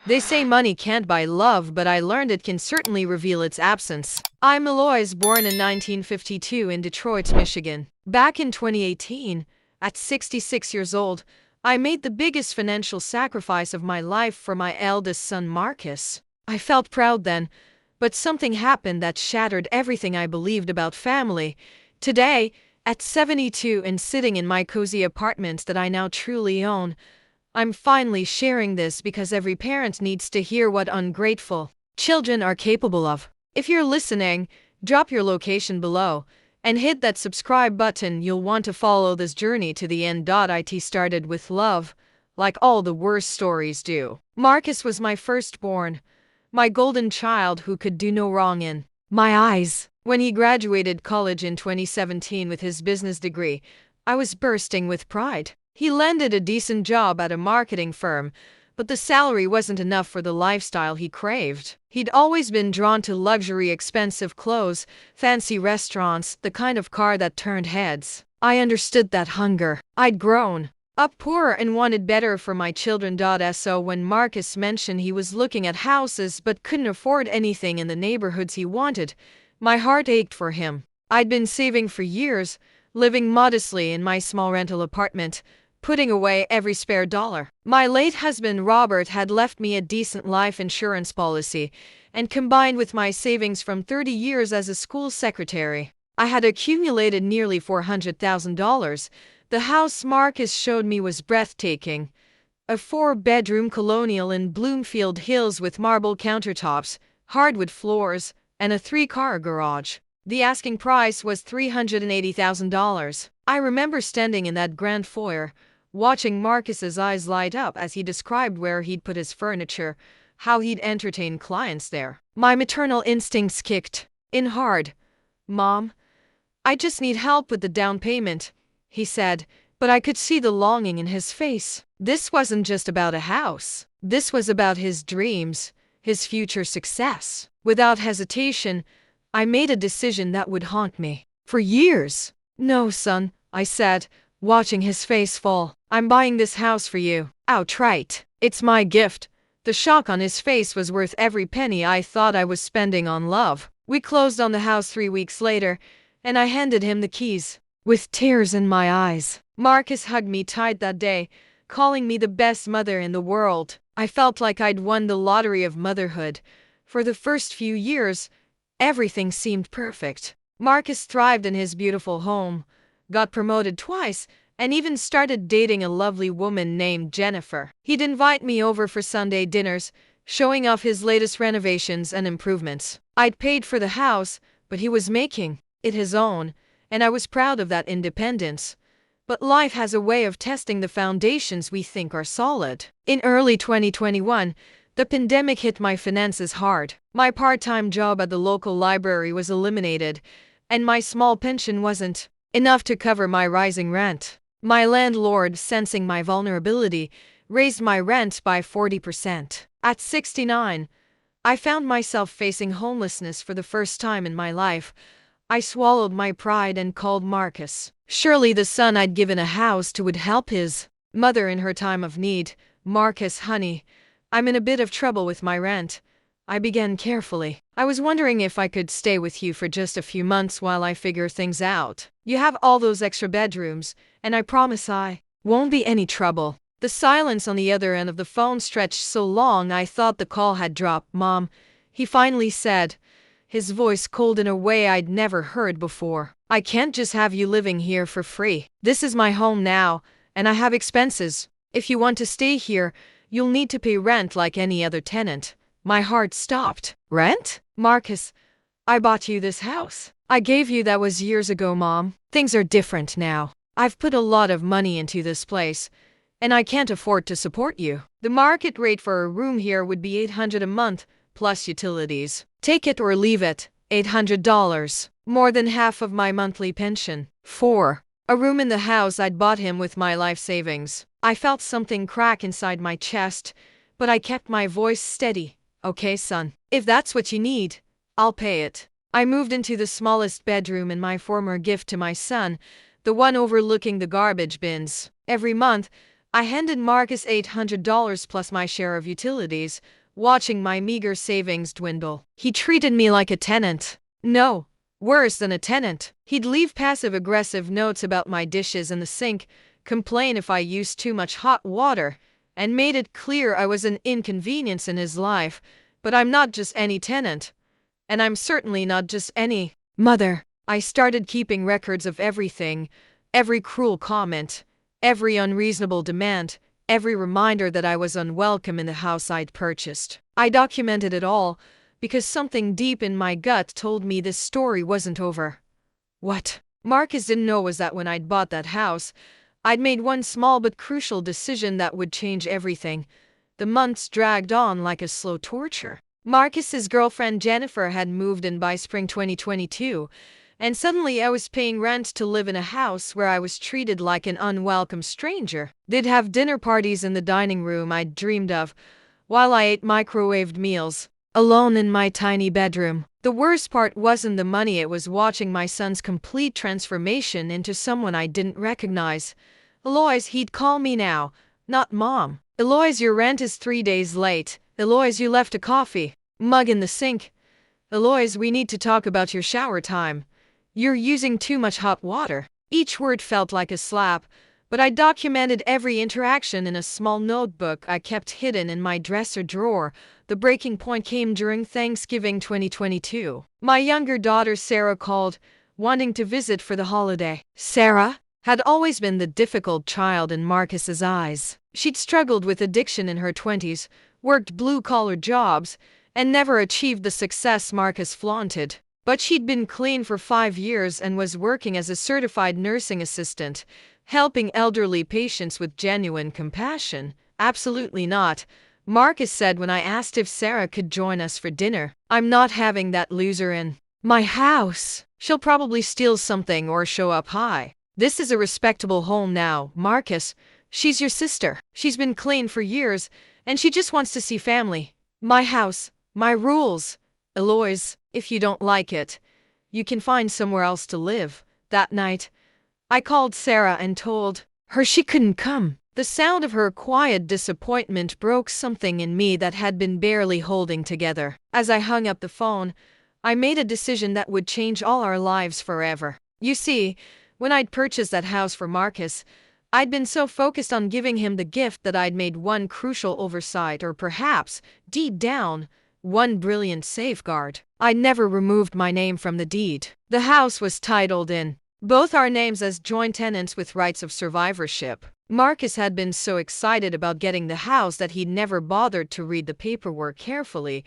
They say money can't buy love, but I learned it can certainly reveal its absence. I'm Eloise, born in 1952 in Detroit, Michigan. Back in 2018, at 66 years old, I made the biggest financial sacrifice of my life for my eldest son, Marcus. I felt proud then, but something happened that shattered everything I believed about family. Today, at 72 and sitting in my cozy apartment that I now truly own, I'm finally sharing this because every parent needs to hear what ungrateful children are capable of. If you're listening, drop your location below and hit that subscribe button. You'll want to follow this journey to the end. It started with love, like all the worst stories do. Marcus was my firstborn, my golden child who could do no wrong in my eyes. When he graduated college in 2017 with his business degree, I was bursting with pride. He landed a decent job at a marketing firm, but the salary wasn't enough for the lifestyle he craved. He'd always been drawn to luxury, expensive clothes, fancy restaurants, the kind of car that turned heads. I understood that hunger. I'd grown up poor and wanted better for my children. So when Marcus mentioned he was looking at houses but couldn't afford anything in the neighborhoods he wanted, my heart ached for him. I'd been saving for years, living modestly in my small rental apartment, putting away every spare dollar. My late husband Robert had left me a decent life insurance policy, and combined with my savings from 30 years as a school secretary, I had accumulated nearly $400,000. The house Marcus showed me was breathtaking. A 4-bedroom colonial in Bloomfield Hills with marble countertops, hardwood floors, and a 3-car garage. The asking price was $380,000. I remember standing in that grand foyer, watching Marcus's eyes light up as he described where he'd put his furniture, how he'd entertain clients there. My maternal instincts kicked in hard. "Mom, I just need help with the down payment," he said, but I could see the longing in his face. This wasn't just about a house. This was about his dreams, his future success. Without hesitation, I made a decision that would haunt me for years. "No, son," I said, watching his face fall. "I'm buying this house for you, outright. It's my gift." The shock on his face was worth every penny I thought I was spending on love. We closed on the house 3 weeks later, and I handed him the keys with tears in my eyes. Marcus hugged me tight that day, calling me the best mother in the world. I felt like I'd won the lottery of motherhood. For the first few years, everything seemed perfect. Marcus thrived in his beautiful home, got promoted twice, and even started dating a lovely woman named Jennifer. He'd invite me over for Sunday dinners, showing off his latest renovations and improvements. I'd paid for the house, but he was making it his own, and I was proud of that independence. But life has a way of testing the foundations we think are solid. In early 2021, the pandemic hit my finances hard. My part-time job at the local library was eliminated, and my small pension wasn't enough to cover my rising rent. My landlord, sensing my vulnerability, raised my rent by 40%. At 69, I found myself facing homelessness for the first time in my life. I swallowed my pride and called Marcus. Surely the son I'd given a house to would help his mother in her time of need. "Marcus, honey, I'm in a bit of trouble with my rent," I began carefully. "I was wondering if I could stay with you for just a few months while I figure things out. You have all those extra bedrooms, and I promise I won't be any trouble." The silence on the other end of the phone stretched so long I thought the call had dropped. "Mom," he finally said, his voice cold in a way I'd never heard before. "I can't just have you living here for free. This is my home now, and I have expenses. If you want to stay here, you'll need to pay rent like any other tenant." My heart stopped. "Rent? Marcus, I bought you this house. I gave you that was years ago, Mom. Things are different now. I've put a lot of money into this place, and I can't afford to support you. The market rate for a room here would be $800 a month, plus utilities. Take it or leave it. $800. More than half of my monthly pension. For a room in the house I'd bought him with my life savings." I felt something crack inside my chest, but I kept my voice steady. "Okay, son. If that's what you need, I'll pay it." I moved into the smallest bedroom in my former gift to my son, the one overlooking the garbage bins. Every month, I handed Marcus $800 plus my share of utilities, watching my meager savings dwindle. He treated me like a tenant. No, worse than a tenant. He'd leave passive-aggressive notes about my dishes in the sink, complain if I used too much hot water, and made it clear I was an inconvenience in his life. But I'm not just any tenant. And I'm certainly not just any mother. I started keeping records of everything, every cruel comment, every unreasonable demand, every reminder that I was unwelcome in the house I'd purchased. I documented it all because something deep in my gut told me this story wasn't over. What Marcus didn't know was that when I'd bought that house, I'd made one small but crucial decision that would change everything. The months dragged on like a slow torture. Marcus's girlfriend Jennifer had moved in by spring 2022, and suddenly I was paying rent to live in a house where I was treated like an unwelcome stranger. They'd have dinner parties in the dining room I'd dreamed of, while I ate microwaved meals, alone in my tiny bedroom. The worst part wasn't the money, it was watching my son's complete transformation into someone I didn't recognize. Eloise, he'd call me now, not Mom. Eloise, your rent is 3 days late. Eloise, you left a coffee mug in the sink. Eloise, we need to talk about your shower time. You're using too much hot water. Each word felt like a slap, but I documented every interaction in a small notebook I kept hidden in my dresser drawer. The breaking point came during Thanksgiving 2022. My younger daughter Sarah called, wanting to visit for the holiday. Sarah had always been the difficult child in Marcus's eyes. She'd struggled with addiction in her 20s, worked blue-collar jobs, and never achieved the success Marcus flaunted. But she'd been clean for 5 years and was working as a certified nursing assistant, helping elderly patients with genuine compassion. Absolutely not, Marcus said when I asked if Sarah could join us for dinner. I'm not having that loser in my house. She'll probably steal something or show up high. This is a respectable home now, Marcus. She's your sister. She's been clean for years, and she just wants to see family. My house, my rules. Eloise, if you don't like it, you can find somewhere else to live. That night, I called Sarah and told her she couldn't come. The sound of her quiet disappointment broke something in me that had been barely holding together. As I hung up the phone, I made a decision that would change all our lives forever. You see, when I'd purchased that house for Marcus, I'd been so focused on giving him the gift that I'd made one crucial oversight, or perhaps, deep down, one brilliant safeguard. I never removed my name from the deed. The house was titled in both our names as joint tenants with rights of survivorship. Marcus had been so excited about getting the house that he'd never bothered to read the paperwork carefully,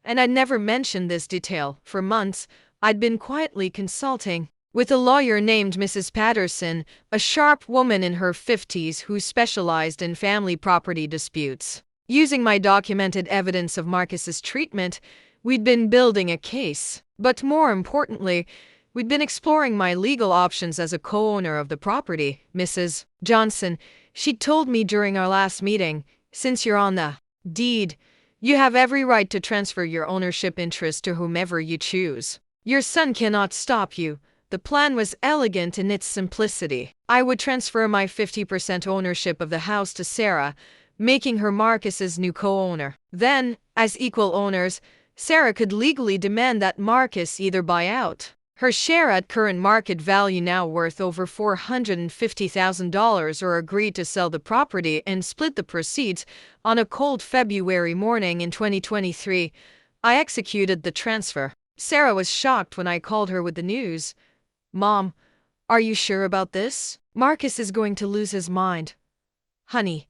and I'd never mentioned this detail. For months, I'd been quietly consulting with a lawyer named Mrs. Patterson, a sharp woman in her 50s who specialized in family property disputes. Using my documented evidence of Marcus's treatment, we'd been building a case. But more importantly, we'd been exploring my legal options as a co-owner of the property. Mrs. Johnson, she'd told me during our last meeting, since you're on the deed, you have every right to transfer your ownership interest to whomever you choose. Your son cannot stop you. The plan was elegant in its simplicity. I would transfer my 50% ownership of the house to Sarah, making her Marcus's new co-owner. Then, as equal owners, Sarah could legally demand that Marcus either buy out her share at current market value, now worth over $450,000, or agree to sell the property and split the proceeds. On a cold February morning in 2023, I executed the transfer. Sarah was shocked when I called her with the news. Mom, are you sure about this? Marcus is going to lose his mind. Honey,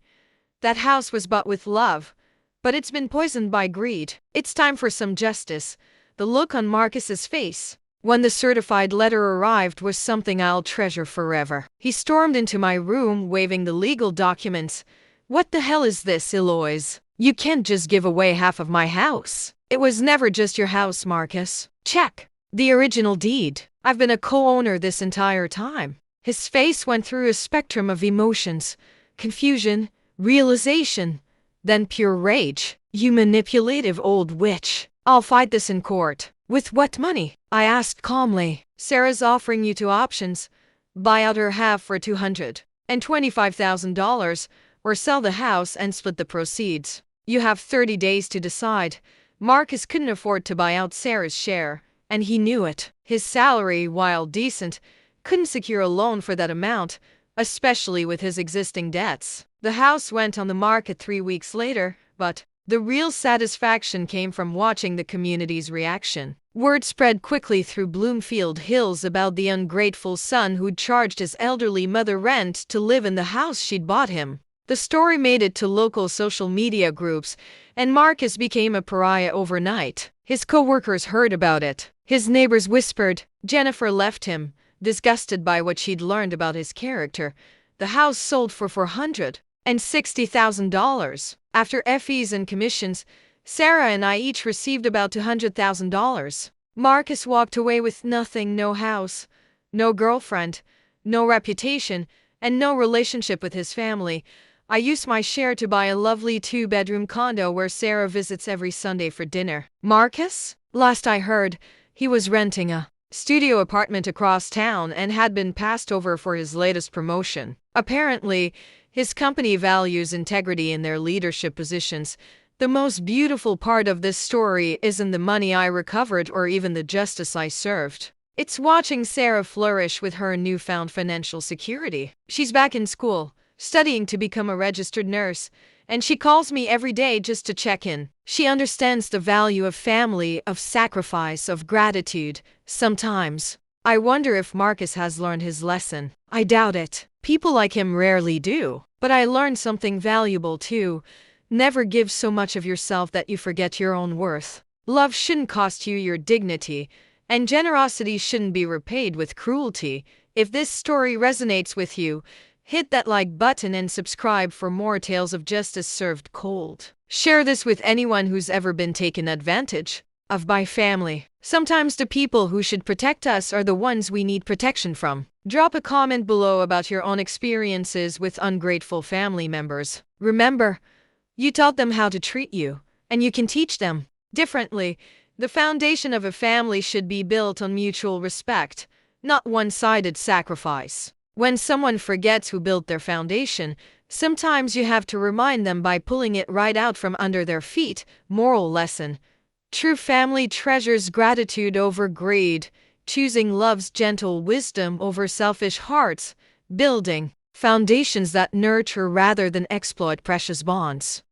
that house was bought with love, but it's been poisoned by greed. It's time for some justice. The look on Marcus's face when the certified letter arrived was something I'll treasure forever. He stormed into my room, waving the legal documents. What the hell is this, Eloise? You can't just give away half of my house. It was never just your house, Marcus. Check the original deed. I've been a co-owner this entire time. His face went through a spectrum of emotions: confusion, realization, then pure rage. You manipulative old witch. I'll fight this in court. With what money? I asked calmly. Sarah's offering you two options. Buy out her half for $225,000, or sell the house and split the proceeds. You have 30 days to decide. Marcus couldn't afford to buy out Sarah's share, and he knew it. His salary, while decent, couldn't secure a loan for that amount, especially with his existing debts. The house went on the market 3 weeks later, but the real satisfaction came from watching the community's reaction. Word spread quickly through Bloomfield Hills about the ungrateful son who'd charged his elderly mother rent to live in the house she'd bought him. The story made it to local social media groups, and Marcus became a pariah overnight. His co-workers heard about it. His neighbors whispered. Jennifer left him, disgusted by what she'd learned about his character. The house sold for $460,000. After fees and commissions, Sarah and I each received about $200,000. Marcus walked away with nothing: no house, no girlfriend, no reputation, and no relationship with his family. I used my share to buy a lovely 2-bedroom condo where Sarah visits every Sunday for dinner. Marcus? Last I heard, he was renting a studio apartment across town and had been passed over for his latest promotion. Apparently, his company values integrity in their leadership positions. The most beautiful part of this story isn't the money I recovered or even the justice I served. It's watching Sarah flourish with her newfound financial security. She's back in school, studying to become a registered nurse, and she calls me every day just to check in. She understands the value of family, of sacrifice, of gratitude. Sometimes I wonder if Marcus has learned his lesson. I doubt it. People like him rarely do. But I learned something valuable too. Never give so much of yourself that you forget your own worth. Love shouldn't cost you your dignity, and generosity shouldn't be repaid with cruelty. If this story resonates with you, hit that like button and subscribe for more tales of justice served cold. Share this with anyone who's ever been taken advantage of by family. Sometimes the people who should protect us are the ones we need protection from. Drop a comment below about your own experiences with ungrateful family members. Remember, you taught them how to treat you, and you can teach them differently. The foundation of a family should be built on mutual respect, not one-sided sacrifice. When someone forgets who built their foundation, sometimes you have to remind them by pulling it right out from under their feet. Moral lesson: true family treasures gratitude over greed, choosing love's gentle wisdom over selfish hearts, building foundations that nurture rather than exploit precious bonds.